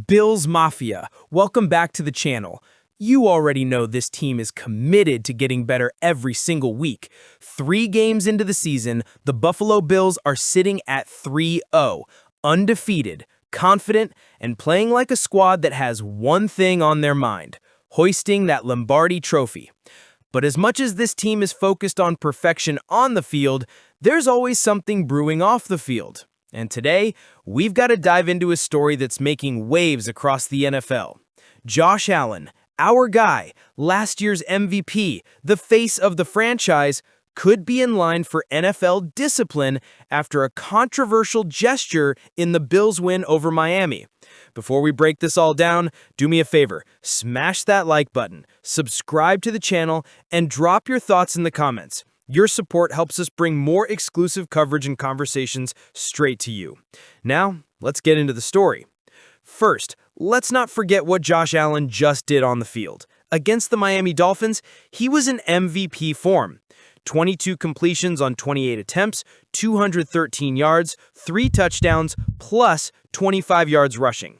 Bills Mafia, welcome back to the channel. You already know this team is committed to getting better every single week. 3 games into the season, the Buffalo Bills are sitting at 3-0, undefeated, confident, and playing like a squad that has one thing on their mind: hoisting that Lombardi trophy. But as much as this team is focused on perfection on the field, there's always something brewing off the field. And today, we've got to dive into a story that's making waves across the NFL. Josh Allen, our guy, last year's MVP, the face of the franchise, could be in line for NFL discipline after a controversial gesture in the Bills' win over Miami. Before we break this all down, do me a favor, smash that like button, subscribe to the channel, and drop your thoughts in the comments. Your support helps us bring more exclusive coverage and conversations straight to you. Now, let's get into the story. First, let's not forget what Josh Allen just did on the field. Against the Miami Dolphins, he was in MVP form. 22 completions on 28 attempts, 213 yards, 3 touchdowns, plus 25 yards rushing.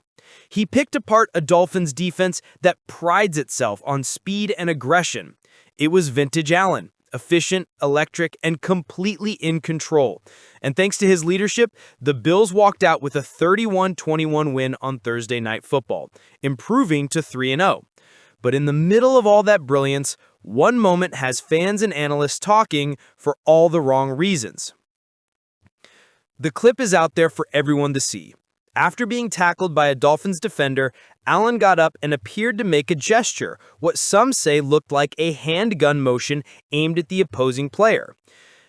He picked apart a Dolphins defense that prides itself on speed and aggression. It was vintage Allen. Efficient, electric, and completely in control. And thanks to his leadership, the Bills walked out with a 31-21 win on Thursday Night Football, improving to 3-0. But in the middle of all that brilliance, one moment has fans and analysts talking for all the wrong reasons. The clip is out there for everyone to see. After being tackled by a Dolphins defender, Allen got up and appeared to make a gesture, what some say looked like a handgun motion aimed at the opposing player.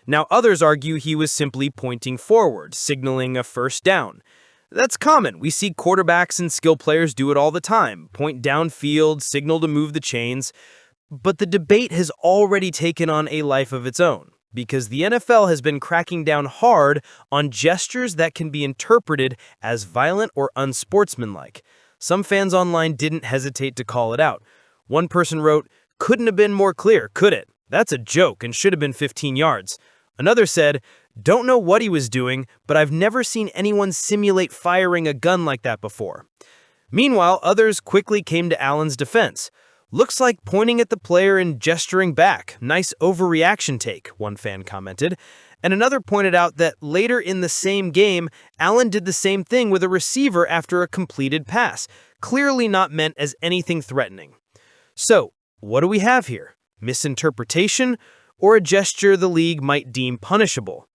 Now, others argue he was simply pointing forward, signaling a first down. That's common. We see quarterbacks and skill players do it all the time, point downfield, signal to move the chains. But the debate has already taken on a life of its own, because the NFL has been cracking down hard on gestures that can be interpreted as violent or unsportsmanlike. Some fans online didn't hesitate to call it out. One person wrote, "Couldn't have been more clear, could it? That's a joke and should have been 15 yards. Another said, "Don't know what he was doing, but I've never seen anyone simulate firing a gun like that before." Meanwhile, others quickly came to Allen's defense. "Looks like pointing at the player and gesturing back. Nice overreaction take," one fan commented. And another pointed out that later in the same game, Allen did the same thing with a receiver after a completed pass, clearly not meant as anything threatening. So, what do we have here? Misinterpretation, or a gesture the league might deem punishable?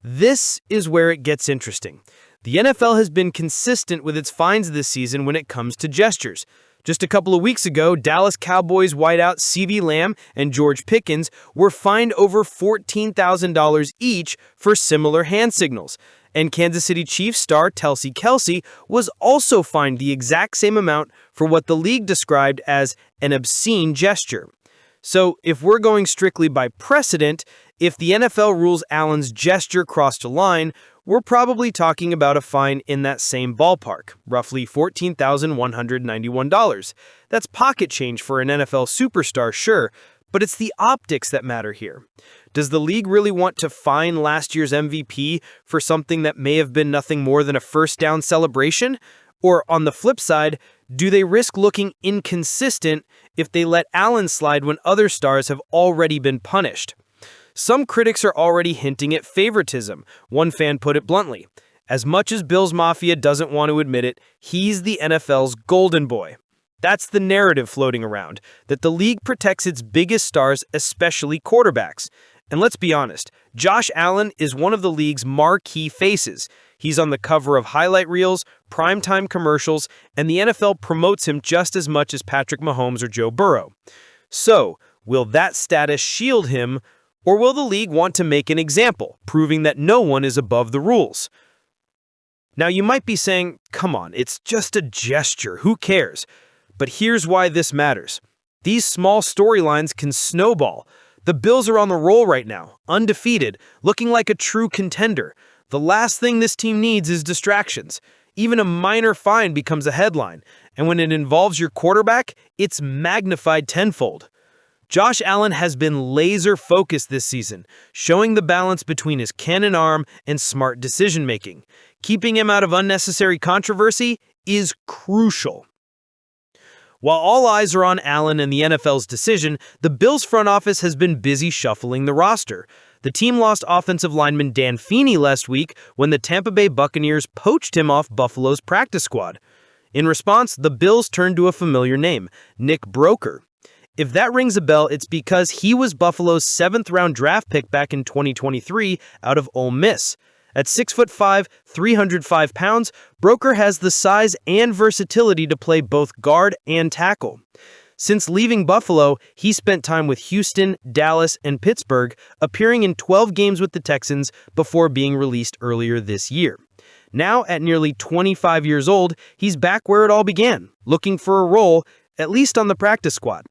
This is where it gets interesting. The NFL has been consistent with its fines this season when it comes to gestures. Just a couple of weeks ago, Dallas Cowboys wideout CeeDee Lamb and George Pickens were fined over $14,000 each for similar hand signals. And Kansas City Chiefs star Travis Kelce was also fined the exact same amount for what the league described as an obscene gesture. So if we're going strictly by precedent, if the NFL rules Allen's gesture crossed a line, we're probably talking about a fine in that same ballpark, roughly $14,191. That's pocket change for an NFL superstar, sure, but it's the optics that matter here. Does the league really want to fine last year's MVP for something that may have been nothing more than a first down celebration? Or on the flip side, do they risk looking inconsistent if they let Allen slide when other stars have already been punished? Some critics are already hinting at favoritism. One fan put it bluntly: as much as Bills Mafia doesn't want to admit it, he's the NFL's golden boy. That's the narrative floating around, that the league protects its biggest stars, especially quarterbacks. And let's be honest, Josh Allen is one of the league's marquee faces. He's on the cover of highlight reels, primetime commercials, and the NFL promotes him just as much as Patrick Mahomes or Joe Burrow. So, will that status shield him, or will the league want to make an example, proving that no one is above the rules? Now, you might be saying, come on, it's just a gesture, who cares? But here's why this matters. These small storylines can snowball. The Bills are on the roll right now, undefeated, looking like a true contender. The last thing this team needs is distractions. Even a minor fine becomes a headline, and when it involves your quarterback, it's magnified tenfold. Josh Allen has been laser-focused this season, showing the balance between his cannon arm and smart decision-making. Keeping him out of unnecessary controversy is crucial. While all eyes are on Allen and the NFL's decision, the Bills front office has been busy shuffling the roster. The team lost offensive lineman Dan Feeney last week when the Tampa Bay Buccaneers poached him off Buffalo's practice squad. In response, the Bills turned to a familiar name, Nick Broeker. If that rings a bell, it's because he was Buffalo's 7th-round draft pick back in 2023 out of Ole Miss. At 6'5", 305 pounds, Broeker has the size and versatility to play both guard and tackle. Since leaving Buffalo, he spent time with Houston, Dallas, and Pittsburgh, appearing in 12 games with the Texans before being released earlier this year. Now, at nearly 25 years old, he's back where it all began, looking for a role, at least on the practice squad.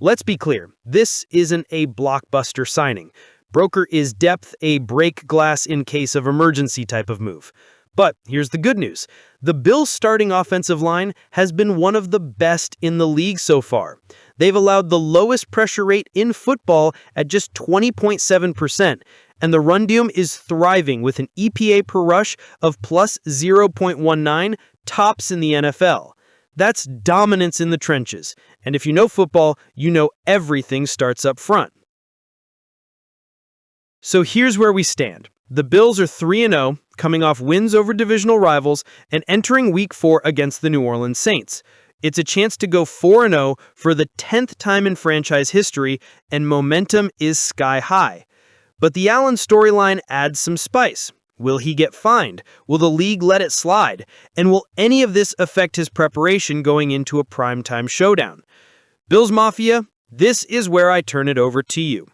Let's be clear, this isn't a blockbuster signing. Broeker is depth, a break glass in case of emergency type of move. But here's the good news. The Bills' starting offensive line has been one of the best in the league so far. They've allowed the lowest pressure rate in football at just 20.7%, and the run game is thriving with an EPA per rush of plus 0.19, tops in the NFL. That's dominance in the trenches, and if you know football, you know everything starts up front. So here's where we stand. The Bills are 3-0, coming off wins over divisional rivals and entering Week 4 against the New Orleans Saints. It's a chance to go 4-0 for the 10th time in franchise history, and momentum is sky high. But the Allen storyline adds some spice. Will he get fined? Will the league let it slide? And will any of this affect his preparation going into a primetime showdown? Bills Mafia, this is where I turn it over to you.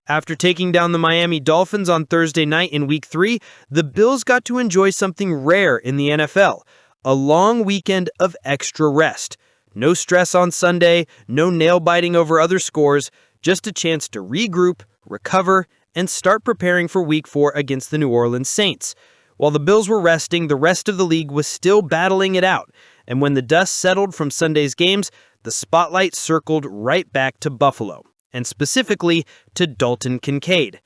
After taking down the Miami Dolphins on Thursday night in Week 3, the Bills got to enjoy something rare in the NFL, a long weekend of extra rest. No stress on Sunday, no nail-biting over other scores, just a chance to regroup, recover, and start preparing for Week 4 against the New Orleans Saints. While the Bills were resting, the rest of the league was still battling it out, and when the dust settled from Sunday's games, the spotlight circled right back to Buffalo, and specifically to Dalton Kincaid.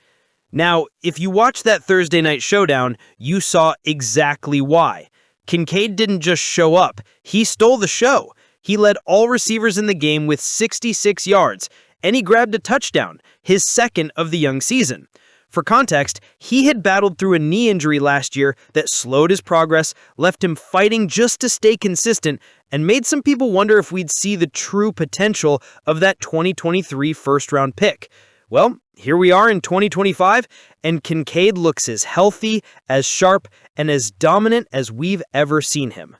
Now, if you watched that Thursday night showdown, you saw exactly why. Kincaid didn't just show up, he stole the show. He led all receivers in the game with 66 yards, and he grabbed a touchdown, his second of the young season. For context, he had battled through a knee injury last year that slowed his progress, left him fighting just to stay consistent, and made some people wonder if we'd see the true potential of that 2023 first-round pick. Well, here we are in 2025, and Kincaid looks as healthy, as sharp, and as dominant as we've ever seen him.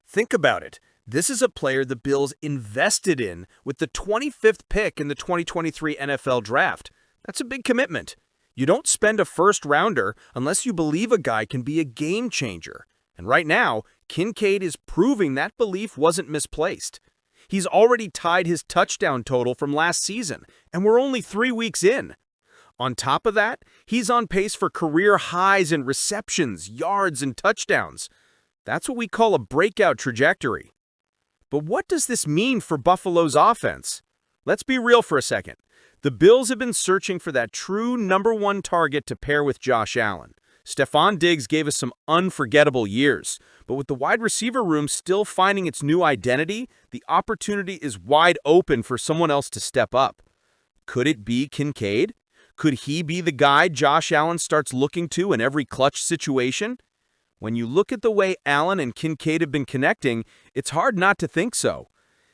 Think about it. This is a player the Bills invested in with the 25th pick in the 2023 NFL Draft. That's a big commitment. You don't spend a first-rounder unless you believe a guy can be a game changer. And right now, Kincaid is proving that belief wasn't misplaced. He's already tied his touchdown total from last season, and we're only 3 weeks in. On top of that, he's on pace for career highs in receptions, yards, and touchdowns. That's what we call a breakout trajectory. But what does this mean for Buffalo's offense? Let's be real for a second. The Bills have been searching for that true #1 target to pair with Josh Allen. Stephon Diggs gave us some unforgettable years, but with the wide receiver room still finding its new identity, the opportunity is wide open for someone else to step up. Could it be Kincaid? Could he be the guy Josh Allen starts looking to in every clutch situation? When you look at the way Allen and Kincaid have been connecting, it's hard not to think so.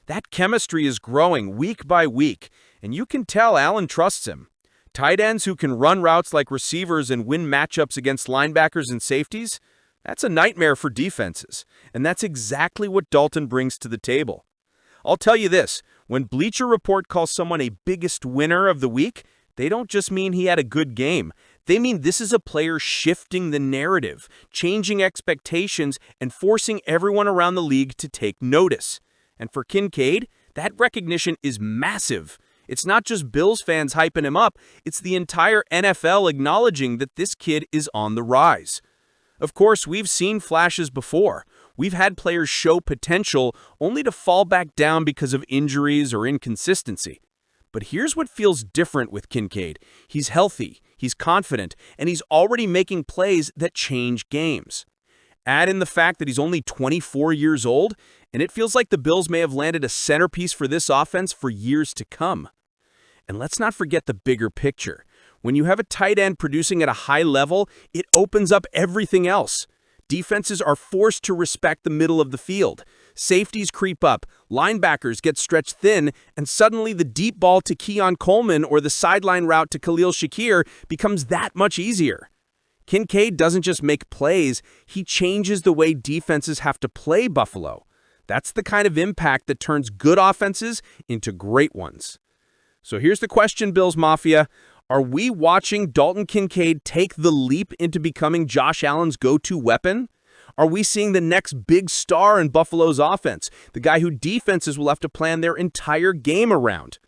That chemistry is growing week by week, and you can tell Allen trusts him. Tight ends who can run routes like receivers and win matchups against linebackers and safeties, that's a nightmare for defenses, and that's exactly what Dalton brings to the table. I'll tell you this, when Bleacher Report calls someone a biggest winner of the week, they don't just mean he had a good game. They mean this is a player shifting the narrative, changing expectations, and forcing everyone around the league to take notice. And for Kincaid, that recognition is massive. It's not just Bills fans hyping him up, it's the entire NFL acknowledging that this kid is on the rise. Of course, we've seen flashes before. We've had players show potential only to fall back down because of injuries or inconsistency. But here's what feels different with Kincaid. He's healthy, he's confident, and he's already making plays that change games. Add in the fact that he's only 24 years old, and it feels like the Bills may have landed a centerpiece for this offense for years to come. And let's not forget the bigger picture. When you have a tight end producing at a high level, it opens up everything else. Defenses are forced to respect the middle of the field. Safeties creep up, linebackers get stretched thin, and suddenly the deep ball to Keon Coleman or the sideline route to Khalil Shakir becomes that much easier. Kincaid doesn't just make plays, he changes the way defenses have to play Buffalo. That's the kind of impact that turns good offenses into great ones. So here's the question, Bills Mafia. Are we watching Dalton Kincaid take the leap into becoming Josh Allen's go-to weapon? Are we seeing the next big star in Buffalo's offense, the guy who defenses will have to plan their entire game around?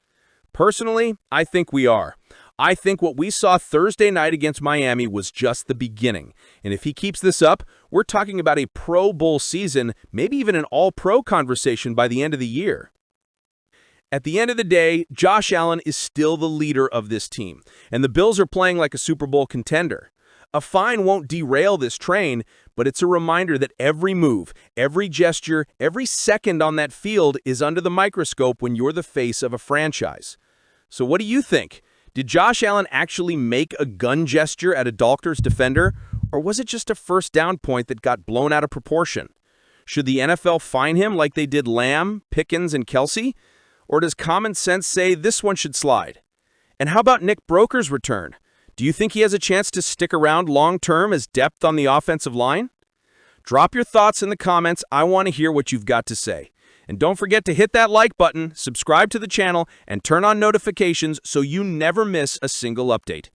Personally, I think we are. I think what we saw Thursday night against Miami was just the beginning. And if he keeps this up, we're talking about a Pro Bowl season, maybe even an All-Pro conversation by the end of the year. At the end of the day, Josh Allen is still the leader of this team, and the Bills are playing like a Super Bowl contender. A fine won't derail this train, but it's a reminder that every move, every gesture, every second on that field is under the microscope when you're the face of a franchise. So what do you think? Did Josh Allen actually make a gun gesture at a Dalker's defender, or was it just a first down point that got blown out of proportion? Should the NFL fine him like they did Lamb, Pickens, and Kelsey? Or does common sense say this one should slide? And how about Nick Broker's return? Do you think he has a chance to stick around long-term as depth on the offensive line? Drop your thoughts in the comments. I want to hear what you've got to say. And don't forget to hit that like button, subscribe to the channel, and turn on notifications so you never miss a single update.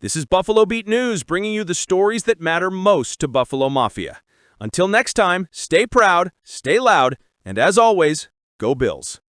This is Buffalo Beat News, bringing you the stories that matter most to Buffalo Mafia. Until next time, stay proud, stay loud, and as always, go Bills.